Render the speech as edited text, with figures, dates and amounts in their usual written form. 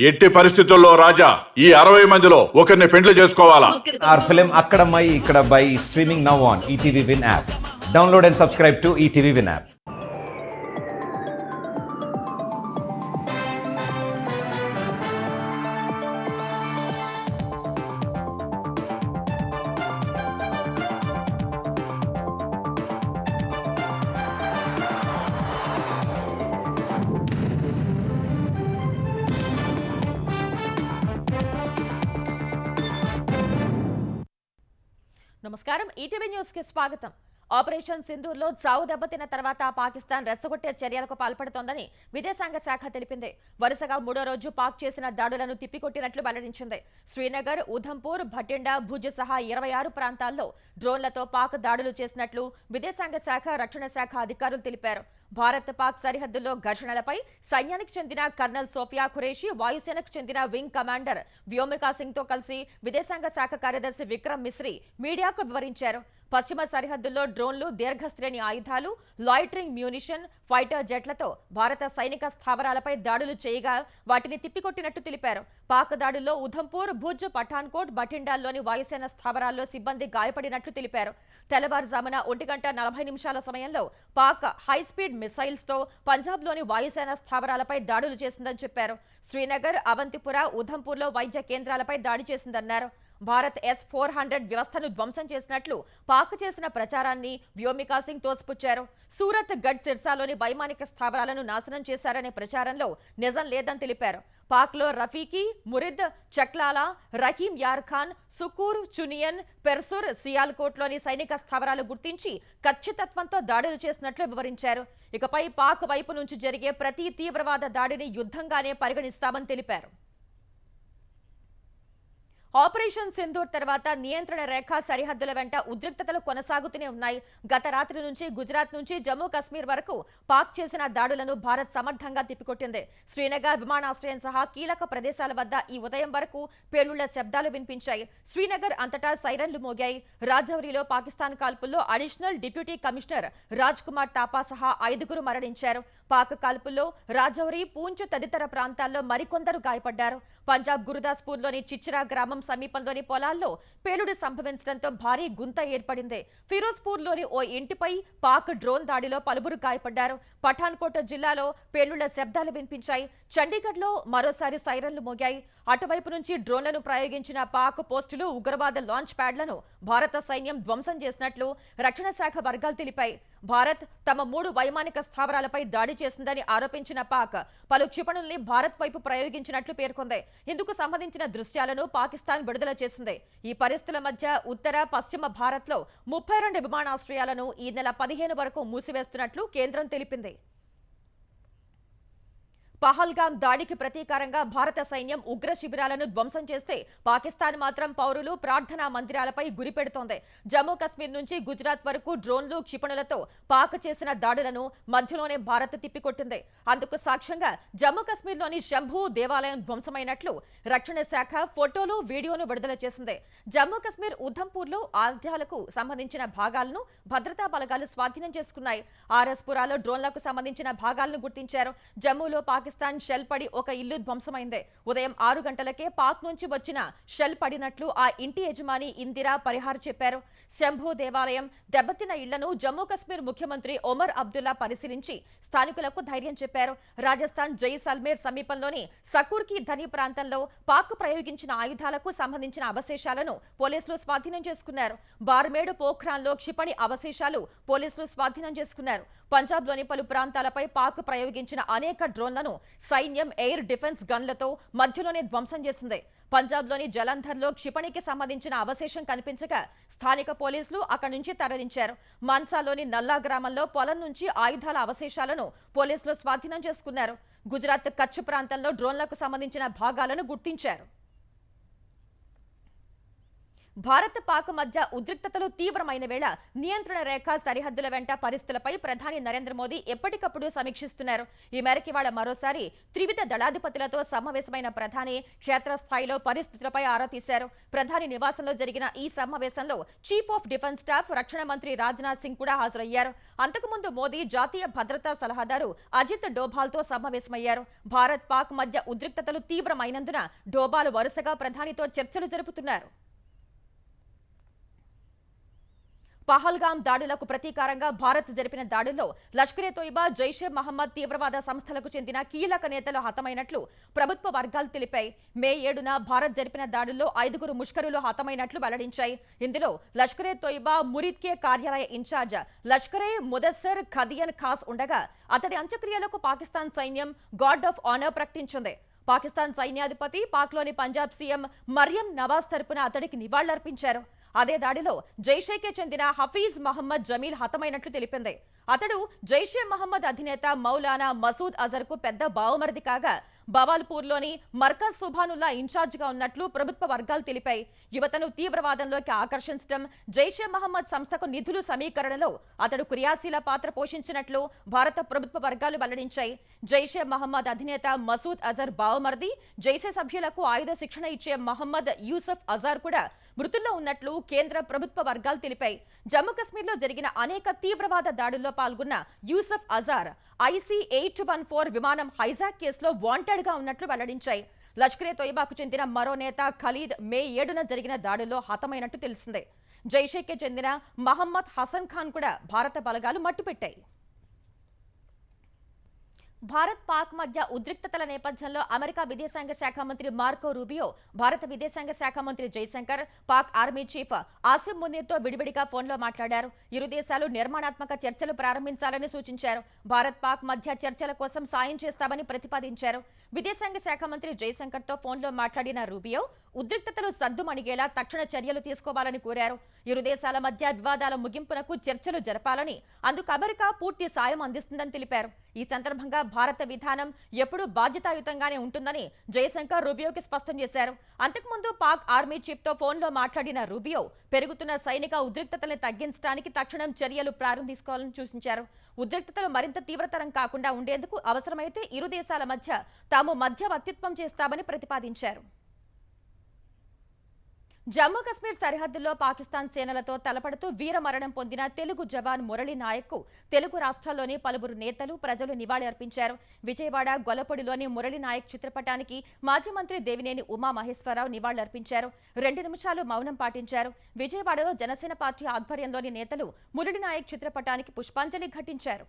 ఎట్టి పరిస్థితుల్లో రాజా ఈ 60 మందిలో ఒకరిని పెండ్లి చేసుకోవాలా? Our film Akkadamai Ikkadabai is streaming now on ETV Win app. Download and subscribe to ETV Win app. నమస్కారం ఈటీవీ న్యూస్ కి స్వాగతం. ఆపరేషన్ సింధూర్లో చావు దెబ్బతిన్న తర్వాత పాకిస్తాన్ రెచ్చగొట్టే చర్యలకు పాల్పడుతోందని విదేశాంగ శాఖ తెలిపింది. వరుసగా 3వ రోజు పాక్ చేసిన దాడులను తిప్పికొట్టినట్లు వెల్లడించింది. శ్రీనగర్, ఉధంపూర్, భటిండా, భుజ్ సహా 26 ప్రాంతాల్లో డ్రోన్లతో పాక్ దాడులు చేసినట్లు విదేశాంగ శాఖ, రక్షణ శాఖ అధికారులు తెలిపారు. భారత్ పాక్ సరిహద్దుల్లో ఘర్షణలపై సైన్యానికి చెందిన కర్నల్ సోఫియా ఖురేషి, వాయుసేనకు చెందిన వింగ్ కమాండర్ వ్యోమికా సింగ్ తో కలిసి విదేశాంగ శాఖ కార్యదర్శి విక్రమ్ మిశ్రీ మీడియాకు వివరించారు. పశ్చిమ సరిహద్దుల్లో డ్రోన్లు, దీర్ఘశ్రేణి ఆయుధాలు, లాయిటరింగ్ మ్యూనిషన్, ఫైటర్ జెట్లతో భారత సైనిక స్థావరాలపై దాడులు చేయగా వాటిని తిప్పికొట్టినట్టు తెలిపారు. పాక్ దాడుల్లో ఉధంపూర్, భుజ్, పఠాన్కోట్, బఠిండాల్లోని వాయుసేన స్థావరాల్లో సిబ్బంది గాయపడినట్లు తెలిపారు. తెల్లవారుజామున 1:40 సమయంలో పాక్ హైస్పీడ్ మిసైల్స్ తో పంజాబ్లోని వాయుసేన స్థావరాలపై దాడులు చేసిందని చెప్పారు. శ్రీనగర్, అవంతిపుర, ఉధంపూర్లో వైద్య కేంద్రాలపై దాడి చేసిందన్నారు. భారత్ S-400 వ్యవస్థను ధ్వంసం చేసినట్లు పాక్ చేసిన ప్రచారాన్ని వ్యోమికా సింగ్ తోసిపుచ్చారు. సూరత్, గఢ్, సిర్సాలోని వైమానిక స్థావరాలను నాశనం చేశారనే ప్రచారంలో నిజం లేదని తెలిపారు. పాక్లో రఫీకి, మురిద్, చక్లాలా, రహీం యార్ ఖాన్, సుకూర్, చునియన్, పెర్సుర్, సియాల్కోట్లోని సైనిక స్థావరాలు గుర్తించి ఖచ్చితత్వంతో దాడులు చేసినట్లు వివరించారు. ఇకపై పాక్ వైపు నుంచి జరిగే ప్రతి తీవ్రవాద దాడిని యుద్ధంగానే పరిగణిస్తామని తెలిపారు. ఆపరేషన్ సింధూర్ తర్వాత నియంత్రణ రేఖ సరిహద్దుల వెంట ఉద్రిక్తతలు కొనసాగుతూనే ఉన్నాయి. గత రాత్రి నుంచి గుజరాత్ నుంచి జమ్మూ కశ్మీర్ వరకు పాక్ చేసిన దాడులను భారత్ సమర్థంగా తిప్పికొట్టింది. శ్రీనగర్ విమానాశ్రయం సహా కీలక ప్రదేశాల వద్ద ఈ ఉదయం వరకు పేలుళ్ల శబ్దాలు వినిపించాయి. శ్రీనగర్ అంతటా సైరన్లు మోగాయి. రాజౌరిలో పాకిస్తాన్ కాల్పుల్లో additional deputy commissioner Raj Kumar Thapa సహా 5గురు మరణించారు. పాక్ కాల్పుల్లో రాజౌరి, పూంచ్ తదితర ప్రాంతాల్లో మరికొందరు గాయపడ్డారు. పంజాబ్ గురుదాస్పూర్లోని చిచ్రా గ్రామం సమీపంలోని పొలాల్లో పేలుడు సంభవించడంతో భారీ గుంత ఏర్పడింది. ఫిరోజ్పూర్లోని ఓ ఇంటిపై పాక్ డ్రోన్ దాడిలో పలువురు గాయపడ్డారు. పఠాన్కోట్ జిల్లాలో పేలుళ్ల శబ్దాలు వినిపించాయి. చండీగఢ్లో మరోసారి సైరన్లు మోగాయి. అటువైపు నుంచి డ్రోన్లను ప్రయోగించిన పాక్ పోస్టులు, ఉగ్రవాద లాంచ్ ప్యాడ్లను భారత సైన్యం ధ్వంసం చేసినట్లు రక్షణ శాఖ వర్గాలు తెలిపాయి. భారత్ తమ 3 వైమానిక స్థావరాలపై దాడి చేసిందని ఆరోపించిన పాక్ పలు క్షిపణుల్ని భారత్ వైపు ప్రయోగించినట్లు పేర్కొంది. ఇందుకు సంబంధించిన దృశ్యాలను పాకిస్తాన్ విడుదల చేసింది. ఈ పరిస్థితుల మధ్య ఉత్తర, పశ్చిమ భారత్లో 32 విమానాశ్రయాలను ఈ నెల 15 వరకు మూసివేస్తున్నట్లు కేంద్రం తెలిపింది. పహల్గామ్ దాడికి ప్రతీకారంగా భారత సైన్యం ఉగ్ర శిబిరాలను ధ్వంసం చేస్తే పాకిస్తాన్ మాత్రం పౌరులు, ప్రార్థనా మందిరాలపై గురిపెడుతోంది. జమ్మూ కశ్మీర్ నుంచి గుజరాత్ వరకు డ్రోన్లు, క్షిపణులతో పాక్ చేసిన దాడులను మధ్యలోనే భారత్ తిప్పికొట్టింది. అందుకు సాక్ష్యంగా జమ్మూ కశ్మీర్లోని శంభూ దేవాలయం ధ్వంసమైనట్లు రక్షణ శాఖ ఫోటోలు, వీడియోను విడుదల చేసింది. జమ్మూ కశ్మీర్ ఉధంపూర్లో ఆయుధాలకు సంబంధించిన భాగాలను భద్రతా బలగాలు స్వాధీనం చేసుకున్నాయి. ఆర్ఎస్పురాలో డ్రోన్లకు సంబంధించిన భాగాలను గుర్తించారు. జమ్మూలో పాకిస్తాన్ షెల్ పడి ఒక ఇల్లు ధ్వంసమైంది. ఉదయం 6 గంటలకే పాక్ నుంచి వచ్చిన షెల్ పడినట్లు ఆ ఇంటి యజమాని ఇందిరా పరిహార్ చెప్పారు. శంభూ దేవాలయం దెబ్బతిన్న ఇళ్లను జమ్మూ కశ్మీర్ ముఖ్యమంత్రి ఒమర్ అబ్దుల్లా పరిశీలించి స్థానికులకు ధైర్యం చెప్పారు. రాజస్థాన్ జైసల్మేర్ సమీపంలోని సకూర్కి ధని ప్రాంతంలో పాక్ ప్రయోగించిన ఆయుధాలకు సంబంధించిన అవశేషాలను పోలీసులు స్వాధీనం చేసుకున్నారు. బార్మేడ్, పోఖ్రాన్లో క్షిపణి అవశేషాలు పోలీసులు స్వాధీనం చేసుకున్నారు. పంజాబ్లోని పలు ప్రాంతాలపై పాక్ ప్రయోగించిన అనేక డ్రోన్లను సైన్యం ఎయిర్ డిఫెన్స్ గన్లతో మధ్యలోనే ధ్వంసం చేసింది. పంజాబ్లోని జలంధర్లో క్షిపణికి సంబంధించిన అవశేషం కనిపించగా స్థానిక పోలీసులు అక్కడి నుంచి తరలించారు. మాన్సాలోని నల్లా గ్రామంలో పొలం నుంచి ఆయుధాల అవశేషాలను పోలీసులు స్వాధీనం చేసుకున్నారు. గుజరాత్ కచ్ ప్రాంతంలో డ్రోన్లకు సంబంధించిన భాగాలను గుర్తించారు. భారత్ పాక్ మధ్య ఉద్రిక్తతలు తీవ్రమైన వేళ నియంత్రణ రేఖ సరిహద్దుల వెంట పరిస్థితులపై ప్రధాని నరేంద్ర మోదీ ఎప్పటికప్పుడు సమీక్షిస్తున్నారు. ఈ మేరకు ఇవాళ మరోసారి త్రివిధ దళాధిపతులతో సమావేశమైన ప్రధాని క్షేత్రస్థాయిలో పరిస్థితులపై ఆరా తీశారు. ప్రధాని నివాసంలో జరిగిన ఈ సమావేశంలో చీఫ్ ఆఫ్ డిఫెన్స్ స్టాఫ్ రక్షణ మంత్రి రాజ్నాథ్ సింగ్ కూడా హాజరయ్యారు. అంతకుముందు మోదీ జాతీయ భద్రతా సలహాదారు అజిత్ డోభాల్తో సమావేశమయ్యారు. భారత్ పాక్ మధ్య ఉద్రిక్తతలు తీవ్రమైనందున డోభాల్ వరుసగా ప్రధానితో చర్చలు జరుపుతున్నారు. పహల్గామ్ దాడులకు ప్రతీకారంగా భారత్ జరిపిన దాడుల్లో లష్కరే తోయిబా, జైషే మహమ్మద్ తీవ్రవాద సంస్థలకు చెందిన కీలక నేతలు హతమైనట్లు ప్రభుత్వ వర్గాలు తెలిపాయి. మే 7న భారత్ జరిపిన దాడుల్లో 5గురు ముష్కరులు హతమైనట్లు వెల్లడించాయి. ఇందులో లష్కరే తోయిబా మురిద్కే కార్యాలయ ఇన్ఛార్జ్ లష్కరే ముదస్సర్ ఖదియన్ ఖాస్ ఉండగా అతడి అంత్యక్రియలకు పాకిస్తాన్ సైన్యం గార్డ్ ఆఫ్ ఆనర్ ప్రకటించింది. పాకిస్తాన్ సైన్యాధిపతి పాక్లోని పంజాబ్ సీఎం మరియం నవాజ్ తరపున అతడికి నివాళులర్పించారు. అదే దాడిలో జైషేకే చెందిన హఫీజ్ మహమ్మద్ జమీల్ హతమైనట్లు తెలిపింది. అతడు జైషే మహమ్మద్ అధినేత మౌలానా మసూద్ అజర్ కు పెద్ద బావమరిది కాగా బవాల్పూర్లోని మర్కజ్ సుభానుల్లా ఇన్ఛార్జిగా ఉన్నట్లు ప్రభుత్వ వర్గాలు తెలిపాయి. యువతను తీవ్రవాదంలోకి ఆకర్షించడం, జైషే మహమ్మద్ సంస్థకు నిధులు సమీకరణలో అతడు క్రియాశీల పాత్ర పోషించినట్లు భారత ప్రభుత్వ వర్గాలు వెల్లడించాయి. జైషే మహమ్మద్ అధినేత మసూద్ అజర్ బావమరిది, జైషే సభ్యులకు ఆయుధ శిక్షణ ఇచ్చే మహమ్మద్ యూసఫ్ అజార్ కూడా మృతుల్లో ఉన్నట్లు కేంద్ర ప్రభుత్వ వర్గాలు తెలిపాయి. జమ్మూ కశ్మీర్లో జరిగిన అనేక తీవ్రవాద దాడుల్లో పాల్గొన్న యూసఫ్ అజార్ IC-814 విమానం హైజాక్ కేసులో వాంటెడ్ గా ఉన్నట్లు వెల్లడించాయి. లష్కరే తోయిబాకు చెందిన మరో నేత ఖలీద్ మే 7న జరిగిన దాడుల్లో హతమైనట్టు తెలిసిందే. జైషేకే చెందిన మహమ్మద్ హసన్ ఖాన్ కూడా భారత బలగాలు మట్టుపెట్టాయి. భారత్ పాక్ మధ్య ఉద్రిక్తతల నేపథ్యంలో అమెరికా విదేశాంగ శాఖ మంత్రి మార్కో రూబియో, భారత విదేశాంగ శాఖ మంత్రి జైశంకర్, పాక్ ఆర్మీ చీఫ్ ఆసిం మునీర్తో విడివిడిగా ఫోన్లో మాట్లాడారు. ఇరు దేశాలు నిర్మాణాత్మక చర్చలు ప్రారంభించాలని సూచించారు. భారత్ పాక్ మధ్య చర్చల కోసం సాయం చేస్తామని ప్రతిపాదించారు. విదేశాంగ శాఖ మంత్రి జైశంకర్తో ఫోన్లో మాట్లాడిన రూబియో ఉద్రిక్తతలు సద్దుమణిగేలా తక్షణ చర్యలు తీసుకోవాలని కోరారు. ఇరు దేశాల మధ్య వివాదాల ముగింపునకు చర్చలు జరపాలని, అందుకు అమెరికా పూర్తి సాయం అందిస్తుందని తెలిపారు. ఈ సందర్భంగా భారత విధానం ఎప్పుడూ బాధ్యతాయుతంగానే ఉంటుందని జయశంకర్ రూబియోకి స్పష్టం చేశారు. అంతకుముందు పాక్ ఆర్మీ చీఫ్ తో ఫోన్లో మాట్లాడిన రూబియో పెరుగుతున్న సైనిక ఉద్రిక్తతలను తగ్గించడానికి తక్షణం చర్యలు ప్రారంభించుకోవాలని సూచించారు. ఉద్రిక్తతలు మరింత తీవ్రతరం కాకుండా ఉండేందుకు అవసరమైతే ఇరు దేశాల మధ్య తాము మధ్యవర్తిత్వం చేస్తామని ప్రతిపాదించారు. జమ్మూ కశ్మీర్ సరిహద్దుల్లో పాకిస్తాన్ సేనలతో తలపడుతూ వీరమరణం పొందిన తెలుగు జవాన్ మురళీ నాయక్ కు తెలుగు రాష్ట్రాల్లోని పలువురు నేతలు, ప్రజలు నివాళి అర్పించారు. విజయవాడ గొల్లపొడిలోని మురళీ నాయక్ చిత్రపటానికి మాజీ మంత్రి దేవినేని ఉమా మహేశ్వరరావు నివాళులర్పించారు. 2 నిమిషాలు మౌనం పాటించారు. విజయవాడలో జనసేన పార్టీ ఆధ్వర్యంలోని నేతలు మురళీ నాయక్ చిత్రపటానికి పుష్పాంజలి ఘటించారు.